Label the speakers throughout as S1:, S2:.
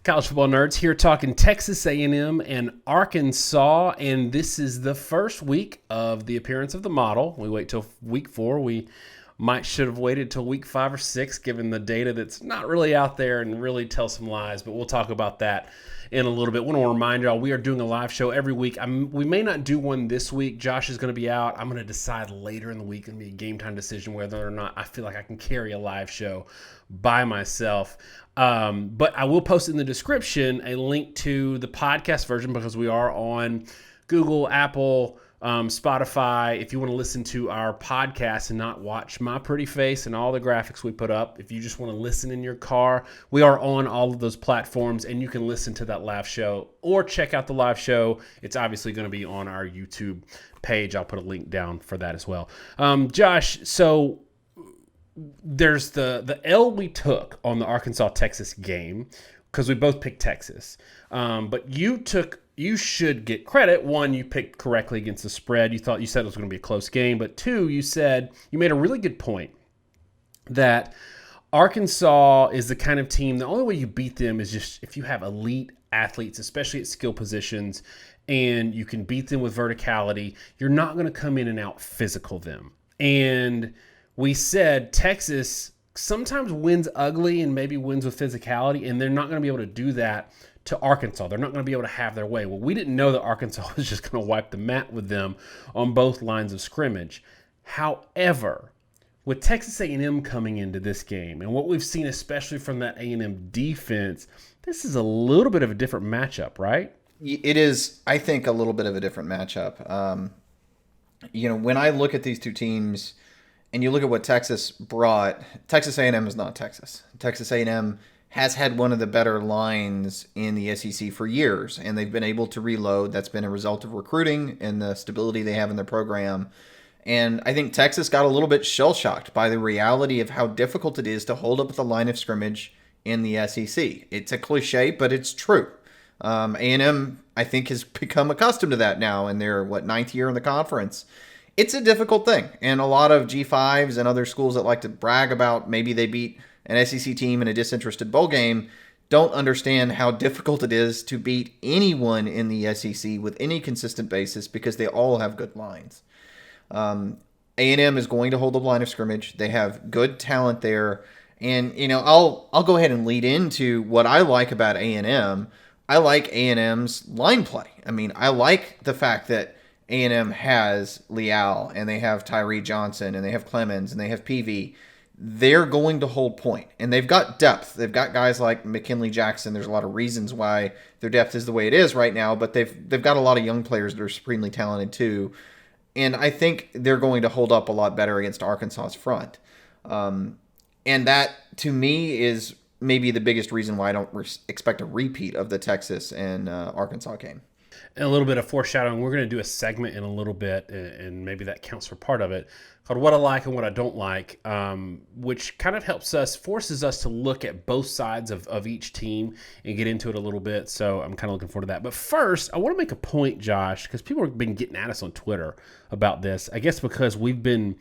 S1: College football nerds here talking Texas A&M and Arkansas, and this is the first week of the appearance of the model. We wait till week 4. We should have waited till week 5 or 6, given the data that's not really out there and really tell some lies, but we'll talk about that in a little bit. I want to remind y'all, we are doing a live show every week. We may not do one this week. Josh is going to be out. I'm going to decide later in the week. It's going to be a game time decision whether or not I feel like I can carry a live show by myself. But I will post in the description a link to the podcast version because we are on Google, Apple, Spotify. If you want to listen to our podcast and not watch my pretty face and all the graphics we put up, if you just want to listen in your car, we are on all of those platforms and you can listen to that live show or check out the live show. It's obviously going to be on our YouTube page. I'll put a link down for that as well. Josh, so there's the L we took on the Arkansas-Texas game because we both picked Texas. But you should get credit. One, you picked correctly against the spread. You said it was going to be a close game. But two, you made a really good point that Arkansas is the kind of team, the only way you beat them is just if you have elite athletes, especially at skill positions, and you can beat them with verticality. You're not going to come in and out physical them. And we said Texas sometimes wins ugly and maybe wins with physicality, and they're not going to be able to do that to Arkansas. They're not going to be able to have their way. Well, we didn't know that Arkansas was just going to wipe the mat with them on both lines of scrimmage. However, with Texas A&M coming into this game and what we've seen, especially from that A&M defense, this is a little bit of a different matchup, right?
S2: It is, I think, a little bit of a different matchup. When I look at these two teams and you look at what Texas brought, Texas A&M is not Texas. Texas A&M has had one of the better lines in the SEC for years, and they've been able to reload. That's been a result of recruiting and the stability they have in their program. And I think Texas got a little bit shell-shocked by the reality of how difficult it is to hold up at the line of scrimmage in the SEC. It's a cliche, but it's true. A&M, I think, has become accustomed to that now in their, ninth year in the conference. It's a difficult thing, and a lot of G5s and other schools that like to brag about maybe they beat an SEC team in a disinterested bowl game don't understand how difficult it is to beat anyone in the SEC with any consistent basis because they all have good lines. A&M is going to hold the line of scrimmage. They have good talent there, and I'll go ahead and lead into what I like about A&M. I like A&M's line play. I mean, I like the fact that A&M has Leal, and they have Tyree Johnson, and they have Clemens, and they have PV. They're going to hold point, and they've got depth. They've got guys like McKinley Jackson. There's a lot of reasons why their depth is the way it is right now, but they've got a lot of young players that are supremely talented too, and I think they're going to hold up a lot better against Arkansas's front. And that, to me, is maybe the biggest reason why I don't expect a repeat of the Texas and Arkansas game.
S1: And a little bit of foreshadowing. We're going to do a segment in a little bit, and maybe that counts for part of it, called What I Like and What I Don't Like, which kind of forces us to look at both sides of each team and get into it a little bit. So I'm kind of looking forward to that. But first, I want to make a point, Josh, because people have been getting at us on Twitter about this. I guess because we've been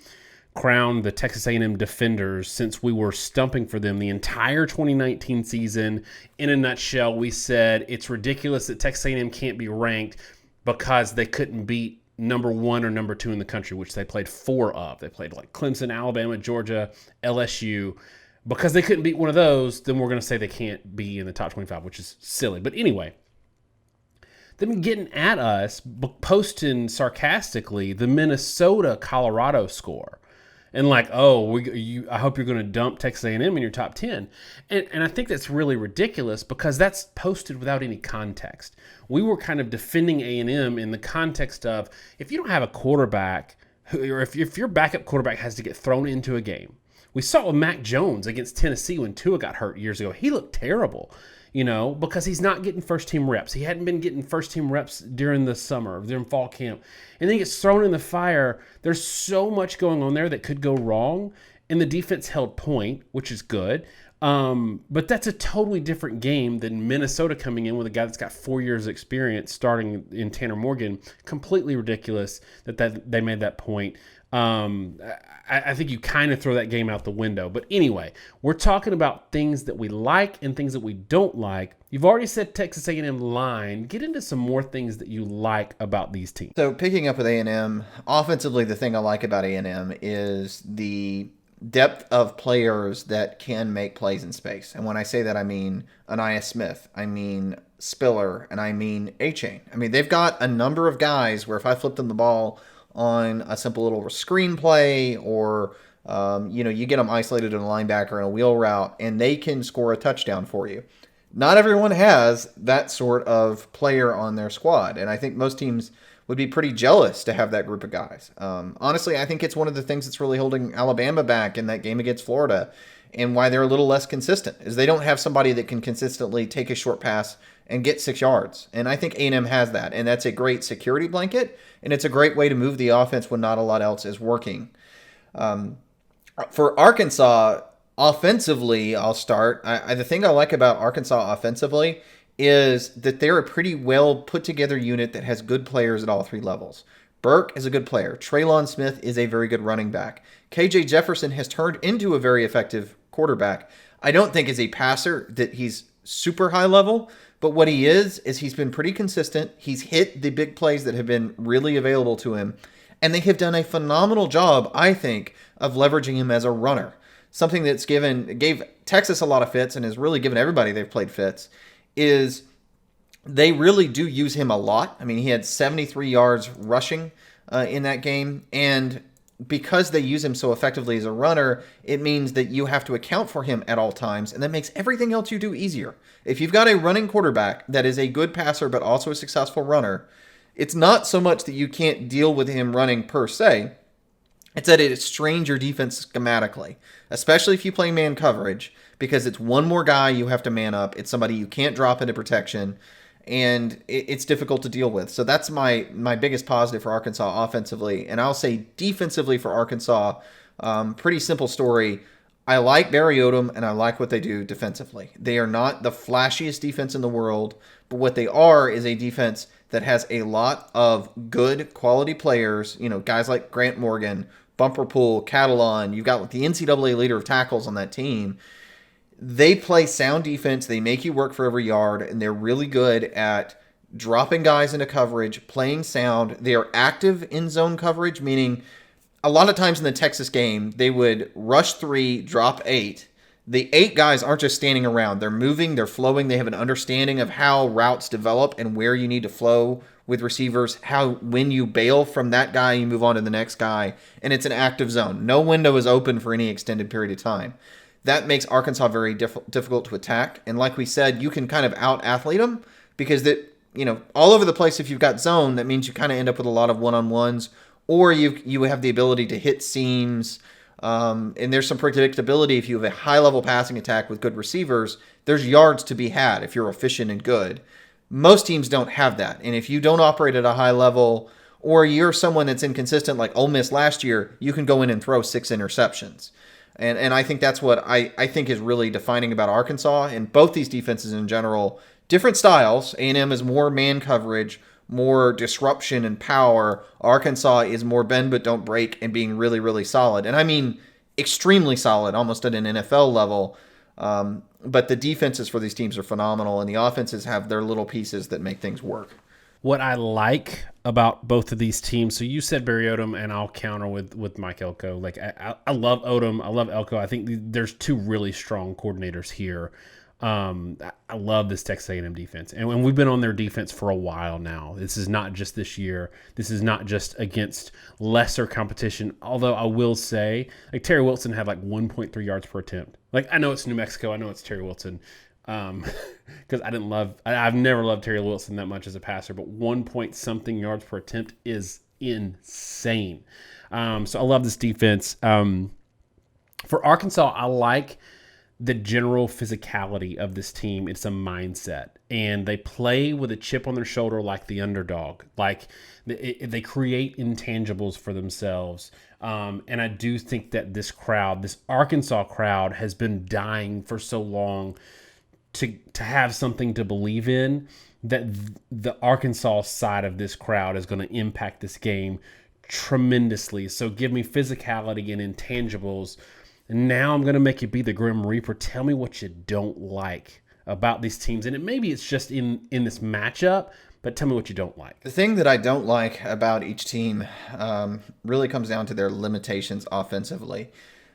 S1: crowned the Texas A&M defenders since we were stumping for them the entire 2019 season. In a nutshell, we said it's ridiculous that Texas A&M can't be ranked because they couldn't beat number 1 or number 2 in the country, which they played 4 of. They played like Clemson, Alabama, Georgia, LSU. Because they couldn't beat one of those, then we're going to say they can't be in the top 25, which is silly. But anyway, them getting at us, posting sarcastically the Minnesota-Colorado score. And like, I hope you're going to dump Texas A&M in your top 10. And I think that's really ridiculous because that's posted without any context. We were kind of defending A&M in the context of if you don't have a quarterback, or if your backup quarterback has to get thrown into a game. We saw it with Mac Jones against Tennessee when Tua got hurt years ago. He looked terrible, because he's not getting first-team reps. He hadn't been getting first-team reps during the summer, during fall camp. And then he gets thrown in the fire. There's so much going on there that could go wrong, and the defense held point, which is good. But that's a totally different game than Minnesota coming in with a guy that's got 4 years of experience starting in Tanner Morgan. Completely ridiculous that they made that point. I think you kind of throw that game out the window. But anyway, we're talking about things that we like and things that we don't like. You've already said Texas A&M line. Get into some more things that you like about these teams.
S2: So picking up with A&M, offensively, the thing I like about A&M is the depth of players that can make plays in space. And when I say that, I mean Anaya Smith, I mean Spiller, and I mean A-Chain. I mean, they've got a number of guys where if I flip them the ball on a simple little screen play or, you get them isolated in a linebacker in a wheel route, and they can score a touchdown for you. Not everyone has that sort of player on their squad, and I think most teams would be pretty jealous to have that group of guys. Honestly, I think it's one of the things that's really holding Alabama back in that game against Florida and why they're a little less consistent is they don't have somebody that can consistently take a short pass and get 6 yards. And I think A&M has that, and that's a great security blanket, and it's a great way to move the offense when not a lot else is working. For Arkansas, offensively, I'll start. The thing I like about Arkansas offensively is that they're a pretty well put together unit that has good players at all 3 levels. Burke is a good player. Traylon Smith is a very good running back. KJ Jefferson has turned into a very effective quarterback. I don't think as a passer that he's super high level, but what he is he's been pretty consistent. He's hit the big plays that have been really available to him, and they have done a phenomenal job, I think, of leveraging him as a runner. Something that's gave Texas a lot of fits and has really given everybody they've played fits is they really do use him a lot. I mean, he had 73 yards rushing in that game, and because they use him so effectively as a runner, it means that you have to account for him at all times, and that makes everything else you do easier. If you've got a running quarterback that is a good passer but also a successful runner, it's not so much that you can't deal with him running per se, it's that it strains your defense schematically, especially if you play man coverage, because it's one more guy you have to man up. It's somebody you can't drop into protection, and it's difficult to deal with. So that's my biggest positive for Arkansas offensively. And I'll say defensively for Arkansas, pretty simple story. I like Barry Odom, and I like what they do defensively. They are not the flashiest defense in the world, but what they are is a defense that has a lot of good quality players, guys like Grant Morgan, Bumper Pool, Catalan. You've got the NCAA leader of tackles on that team. They play sound defense. They make you work for every yard, and they're really good at dropping guys into coverage, playing sound. They are active in zone coverage, meaning a lot of times in the Texas game, they would rush 3, drop 8. The 8 guys aren't just standing around. They're moving, they're flowing. They have an understanding of how routes develop and where you need to flow with receivers, how when you bail from that guy, you move on to the next guy, and it's an active zone. No window is open for any extended period of time. That makes Arkansas very difficult to attack. And like we said, you can kind of out-athlete them because all over the place, if you've got zone, that means you kind of end up with a lot of one-on-ones, or you have the ability to hit seams. And there's some predictability. If you have a high-level passing attack with good receivers, there's yards to be had if you're efficient and good. Most teams don't have that. And if you don't operate at a high level, or you're someone that's inconsistent like Ole Miss last year, you can go in and throw 6 interceptions. And I think that's what I think is really defining about Arkansas and both these defenses in general. Different styles. A&M is more man coverage, more disruption and power. Arkansas is more bend but don't break and being really, really solid. And I mean extremely solid, almost at an NFL level. But the defenses for these teams are phenomenal, and the offenses have their little pieces that make things work.
S1: What I like about both of these teams, so you said Barry Odom, and I'll counter with Mike Elko. Like I love Odom, I love Elko. I think there's 2 really strong coordinators here. I love this Texas A&M defense, and we've been on their defense for a while now. This is not just this year. This is not just against lesser competition. Although I will say, like Terry Wilson had like 1.3 yards per attempt. Like I know it's New Mexico, I know it's Terry Wilson, because I've never loved Terry Wilson that much as a passer, but 1 point something yards per attempt is insane. So I love this defense. For Arkansas, I like the general physicality of this team. It's a mindset, and they play with a chip on their shoulder like the underdog. Like they create intangibles for themselves. And I do think that this Arkansas crowd has been dying for so long to have something to believe in, that the Arkansas side of this crowd is going to impact this game tremendously. So give me physicality and intangibles. And now I'm going to make you be the Grim Reaper. Tell me what you don't like about these teams. And maybe it's just in this matchup, but tell me what you don't like.
S2: The thing that I don't like about each team really comes down to their limitations offensively.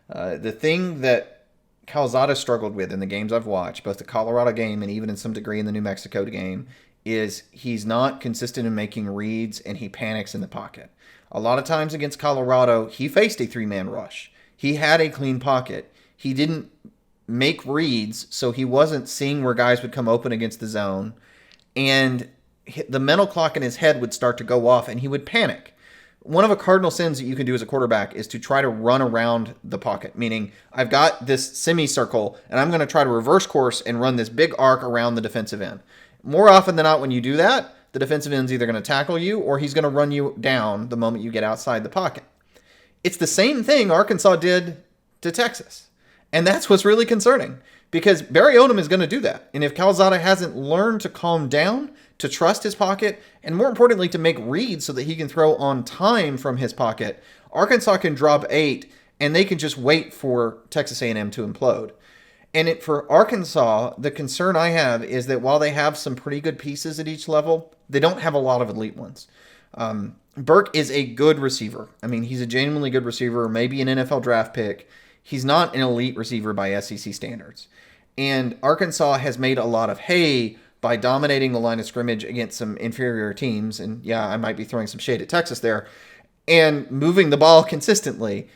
S2: The thing that Calzada struggled with in the games I've watched, both the Colorado game and even in some degree in the New Mexico game, is he's not consistent in making reads and he panics in the pocket. A lot of times against Colorado, he faced a three-man rush. He had a clean pocket. He didn't make reads, so he wasn't seeing where guys would come open against the zone. And the mental clock in his head would start to go off and he would panic. One of the cardinal sins that you can do as a quarterback is to try to run around the pocket, meaning I've got this semicircle and I'm going to try to reverse course and run this big arc around the defensive end. More often than not, when you do that, the defensive end's either going to tackle you or he's going to run you down the moment you get outside the pocket. It's the same thing Arkansas did to Texas. And that's what's really concerning because Barry Odom is going to do that. And if Calzada hasn't learned to calm down, to trust his pocket, and more importantly, to make reads so that he can throw on time from his pocket, Arkansas can drop 8 and they can just wait for Texas A&M to implode. And for Arkansas, the concern I have is that while they have some pretty good pieces at each level, they don't have a lot of elite ones. Burke is a good receiver. I mean, he's a genuinely good receiver, maybe an NFL draft pick. He's not an elite receiver by SEC standards. And Arkansas has made a lot of hay by dominating the line of scrimmage against some inferior teams. And yeah, I might be throwing some shade at Texas there. And moving the ball consistently.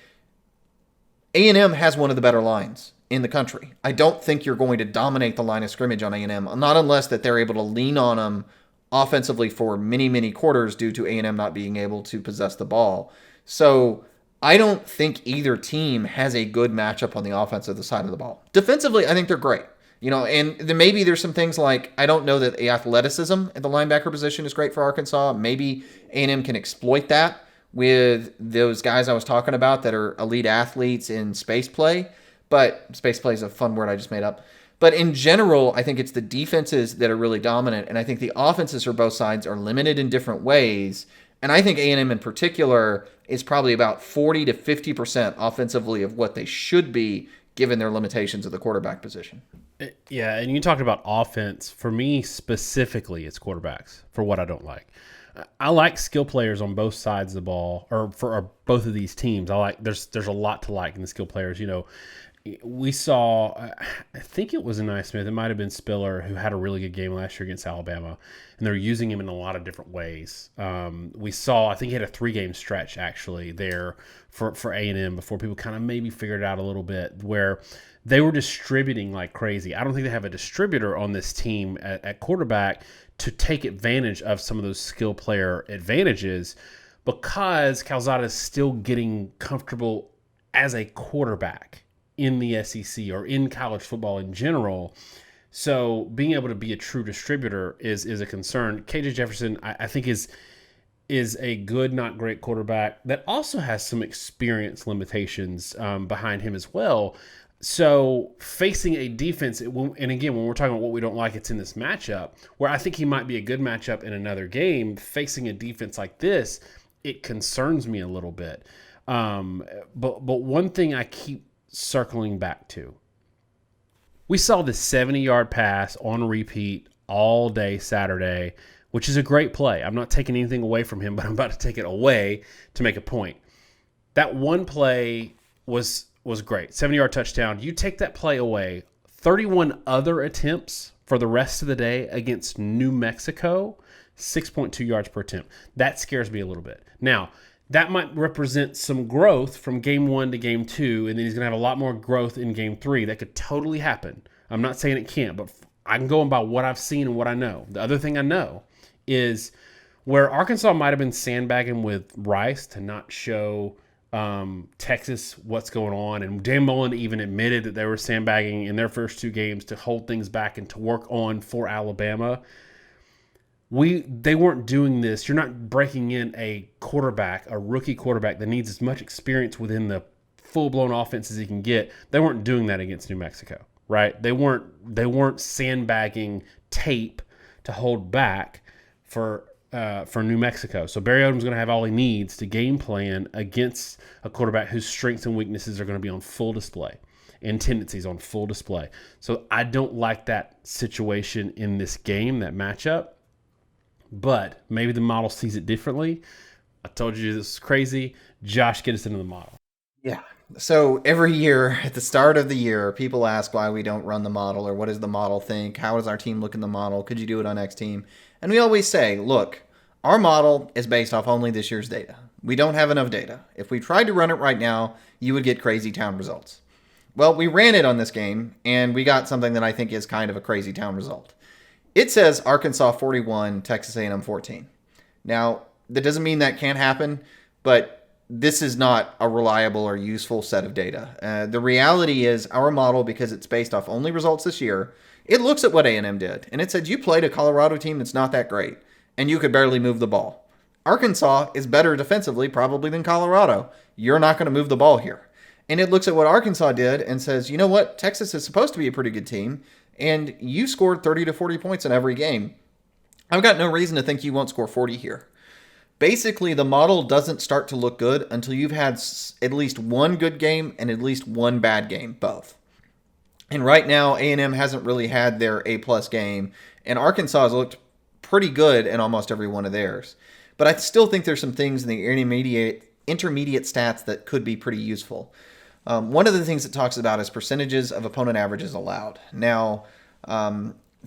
S2: A&M has one of the better lines in the country. I don't think you're going to dominate the line of scrimmage on A&M, not unless that they're able to lean on them offensively for many, many quarters due to A&M not being able to possess the ball. So I don't think either team has a good matchup on the offensive side of the ball. Defensively, I think they're great. And then maybe there's some things like, I don't know that the athleticism at the linebacker position is great for Arkansas. Maybe A&M can exploit that with those guys I was talking about that are elite athletes in space play. But space play is a fun word I just made up. But in general, I think it's the defenses that are really dominant. And I think the offenses for both sides are limited in different ways. And I think A&M in particular is probably about 40 to 50% offensively of what they should be given their limitations of the quarterback position.
S1: Yeah, and you talked about offense. For me specifically, it's quarterbacks for what I don't like. I like skill players on both sides of the ball, or for both of these teams. There's a lot to like in the skill players. We saw, I think it was Naismith, it might have been Spiller, who had a really good game last year against Alabama, and they're using him in a lot of different ways. We saw, I think he had a 3-game stretch actually there for A&M before people kind of maybe figured it out a little bit, where they were distributing like crazy. I don't think they have a distributor on this team at quarterback to take advantage of some of those skill player advantages because Calzada is still getting comfortable as a quarterback in the SEC or in college football in general. So being able to be a true distributor is a concern. KJ Jefferson, I think, is a good, not great quarterback that also has some experience limitations behind him as well. So facing a defense, and again, when we're talking about what we don't like, it's in this matchup, where I think he might be a good matchup in another game. Facing a defense like this, it concerns me a little bit. But one thing I keep circling back to, we saw this 70-yard pass on repeat all day Saturday, which is a great play. I'm not taking anything away from him, but I'm about to take it away to make a point. That one play was great. 70-yard touchdown. You take that play away, 31 other attempts for the rest of the day against New Mexico, 6.2 yards per attempt. That scares me a little bit. Now, that might represent some growth from game 1 to game 2, and then he's going to have a lot more growth in game 3. That could totally happen. I'm not saying it can't, but I'm going by what I've seen and what I know. The other thing I know is where Arkansas might have been sandbagging with Rice to not show Texas what's going on, and Dan Mullen even admitted that they were sandbagging in their first 2 games to hold things back and to work on for Alabama. They weren't doing this. You're not breaking in a rookie quarterback that needs as much experience within the full-blown offense as he can get. They weren't doing that against New Mexico, right? They weren't sandbagging tape to hold back for for New Mexico. So Barry Odom's going to have all he needs to game plan against a quarterback whose strengths and weaknesses are going to be on full display and tendencies on full display. So I don't like that situation in this game, that matchup. But maybe the model sees it differently. I told you this is crazy. Josh, get us into the model.
S2: Yeah. So every year at the start of the year, people ask why we don't run the model or what does the model think? How does our team look in the model? Could you do it on X team? And we always say, look, our model is based off only this year's data. We don't have enough data. If we tried to run it right now, you would get crazy town results. Well, we ran it on this game, and we got something that I think is kind of a crazy town result. It says Arkansas 41, Texas A&M 14. Now, that doesn't mean that can't happen, but this is not a reliable or useful set of data. The reality is our model, because it's based off only results this year, it looks at what A&M did, and it said you played a Colorado team that's not that great, and you could barely move the ball. Arkansas is better defensively probably than Colorado. You're not going to move the ball here. And it looks at what Arkansas did and says, you know what, Texas is supposed to be a pretty good team, and you scored 30 to 40 points in every game. I've got no reason to think you won't score 40 here. Basically, the model doesn't start to look good until you've had at least one good game and at least one bad game, both. And right now, A&M hasn't really had their A-plus game, and Arkansas has looked pretty good in almost every one of theirs. But I still think there's some things in the intermediate stats that could be pretty useful. One of the things it talks about is percentages of opponent averages allowed. Now,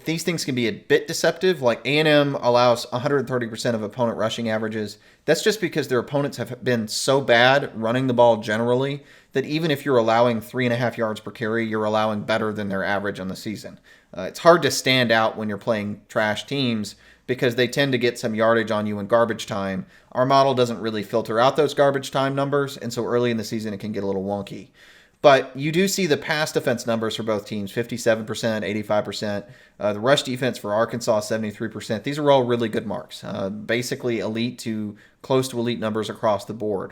S2: these things can be a bit deceptive. Like A&M allows 130% of opponent rushing averages. That's just because their opponents have been so bad running the ball generally that even if you're allowing 3.5 yards per carry, you're allowing better than their average on the season. It's hard to stand out when you're playing trash teams because they tend to get some yardage on you in garbage time. Our model doesn't really filter out those garbage time numbers, and so early in the season it can get a little wonky. But you do see the pass defense numbers for both teams, 57%, 85%. The rush defense for Arkansas, 73%. These are all really good marks, basically elite to close to elite numbers across the board.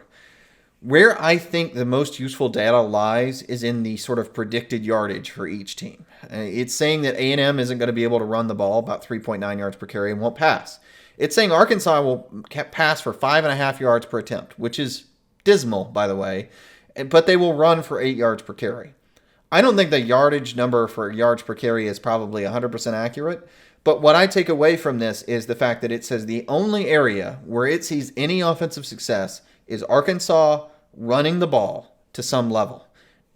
S2: Where I think the most useful data lies is in the sort of predicted yardage for each team. It's saying that A&M isn't going to be able to run the ball, about 3.9 yards per carry, and won't pass. It's saying Arkansas will pass for 5.5 yards per attempt, which is dismal, by the way, but they will run for 8 yards per carry. I don't think the yardage number for yards per carry is probably 100% accurate, but what I take away from this is the fact that it says the only area where it sees any offensive success is Arkansas running the ball to some level.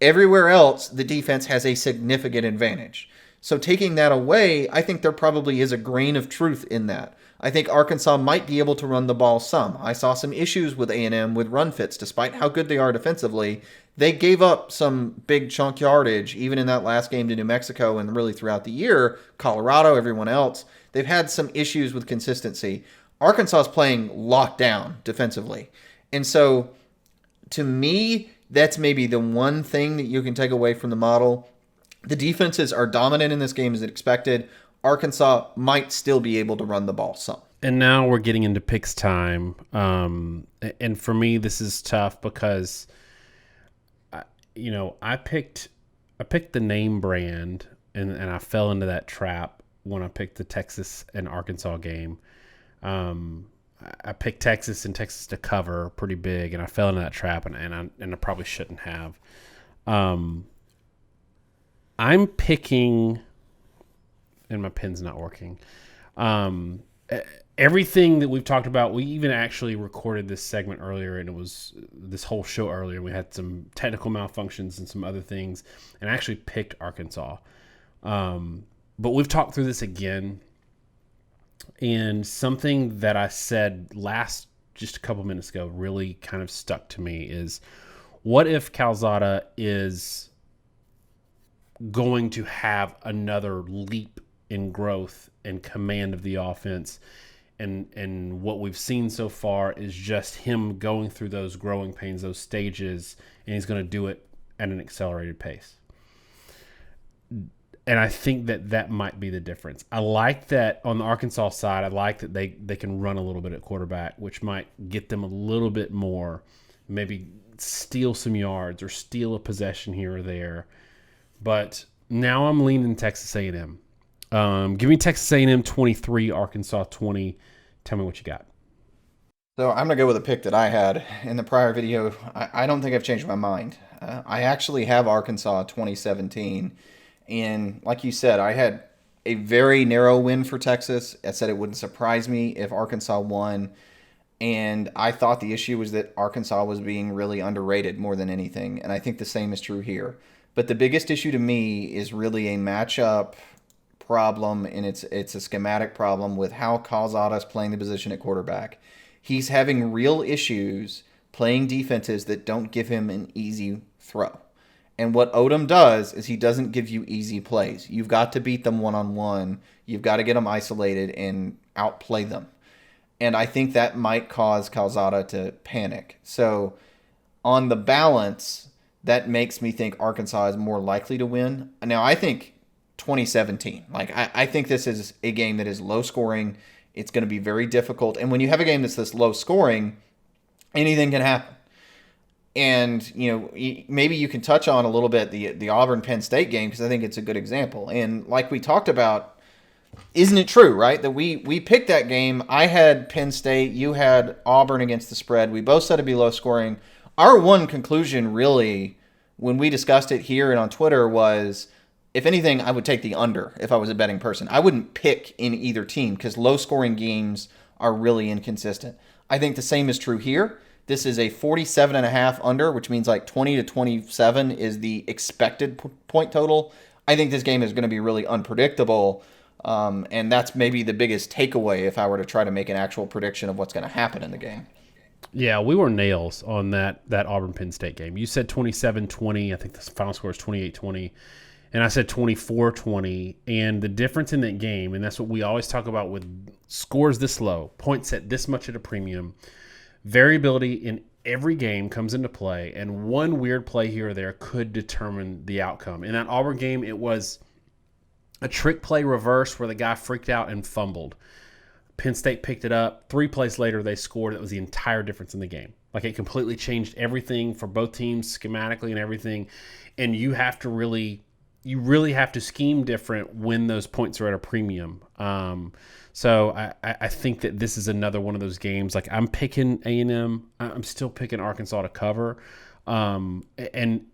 S2: Everywhere else, the defense has a significant advantage. So taking that away, I think there probably is a grain of truth in that. I think Arkansas might be able to run the ball some. I saw some issues with A&M with run fits. Despite how good they are defensively, they gave up some big chunk yardage, even in that last game to New Mexico and really throughout the year. Colorado, everyone else, they've had some issues with consistency. Arkansas is playing locked down defensively. And so, to me, that's maybe the one thing that you can take away from the model. The defenses are dominant in this game as expected. Arkansas might still be able to run the ball some.
S1: And now we're getting into picks time. And for me, this is tough because, I picked the name brand, and I fell into that trap when I picked the Texas and Arkansas game. I picked Texas and Texas to cover pretty big, and I fell into that trap, and I probably shouldn't have. I'm picking, and my pen's not working. Everything that we've talked about, we even actually recorded this segment earlier, and it was this whole show earlier. We had some technical malfunctions and some other things, and I actually picked Arkansas. But we've talked through this again. And something that I said just a couple minutes ago really kind of stuck to me is, what if Calzada is going to have another leap in growth and command of the offense? And what we've seen so far is just him going through those growing pains, those stages, and he's going to do it at an accelerated pace. And I think that might be the difference. I like that on the Arkansas side. I like that they can run a little bit at quarterback, which might get them a little bit more, maybe steal some yards or steal a possession here or there. But now I'm leaning Texas A&M. Give me Texas A&M 23, Arkansas 20. Tell me what you got.
S2: So I'm going to go with a pick that I had in the prior video. I don't think I've changed my mind. I actually have Arkansas 2017. And like you said, I had a very narrow win for Texas. I said it wouldn't surprise me if Arkansas won. And I thought the issue was that Arkansas was being really underrated more than anything. And I think the same is true here. But the biggest issue to me is really a matchup problem, and it's a schematic problem with how Calzada is playing the position at quarterback. He's having real issues playing defenses that don't give him an easy throw. And what Odom does is he doesn't give you easy plays. You've got to beat them one-on-one. You've got to get them isolated and outplay them. And I think that might cause Calzada to panic. So on the balance, that makes me think Arkansas is more likely to win. Now, I think 2017. I think this is a game that is low scoring. It's going to be very difficult. And when you have a game that's this low scoring, anything can happen. And, maybe you can touch on a little bit the Auburn-Penn State game, because I think it's a good example. And like we talked about, isn't it true, right, that we picked that game? I had Penn State. You had Auburn against the spread. We both said it'd be low scoring. Our one conclusion, really, when we discussed it here and on Twitter was, if anything, I would take the under if I was a betting person. I wouldn't pick in either team because low-scoring games are really inconsistent. I think the same is true here. This is a 47.5 under, which means like 20 to 27 is the expected point total. I think this game is going to be really unpredictable, and that's maybe the biggest takeaway if I were to try to make an actual prediction of what's going to happen in the game.
S1: Yeah, we were nails on that Auburn-Penn State game. You said 27-20. I think the final score is 28-20. And I said 24-20, and the difference in that game, and that's what we always talk about with scores this low, points set this much at a premium, variability in every game comes into play, and one weird play here or there could determine the outcome. In that Auburn game, it was a trick play reverse where the guy freaked out and fumbled. Penn State picked it up. 3 plays later, they scored. It was the entire difference in the game. Like, it completely changed everything for both teams schematically and everything, and you really have to scheme different when those points are at a premium. So I think that this is another one of those games. Like, I'm picking A&M. I'm still picking Arkansas to cover. And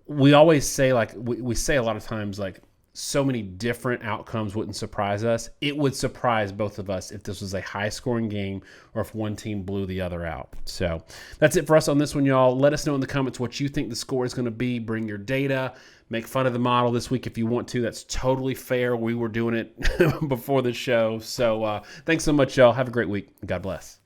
S1: we always say, like, we say a lot of times, like, so many different outcomes wouldn't surprise us. It would surprise both of us if this was a high-scoring game or if one team blew the other out. So that's it for us on this one, y'all. Let us know in the comments what you think the score is going to be. Bring your data. Make fun of the model this week if you want to. That's totally fair. We were doing it before the show. So thanks so much, y'all. Have a great week. God bless.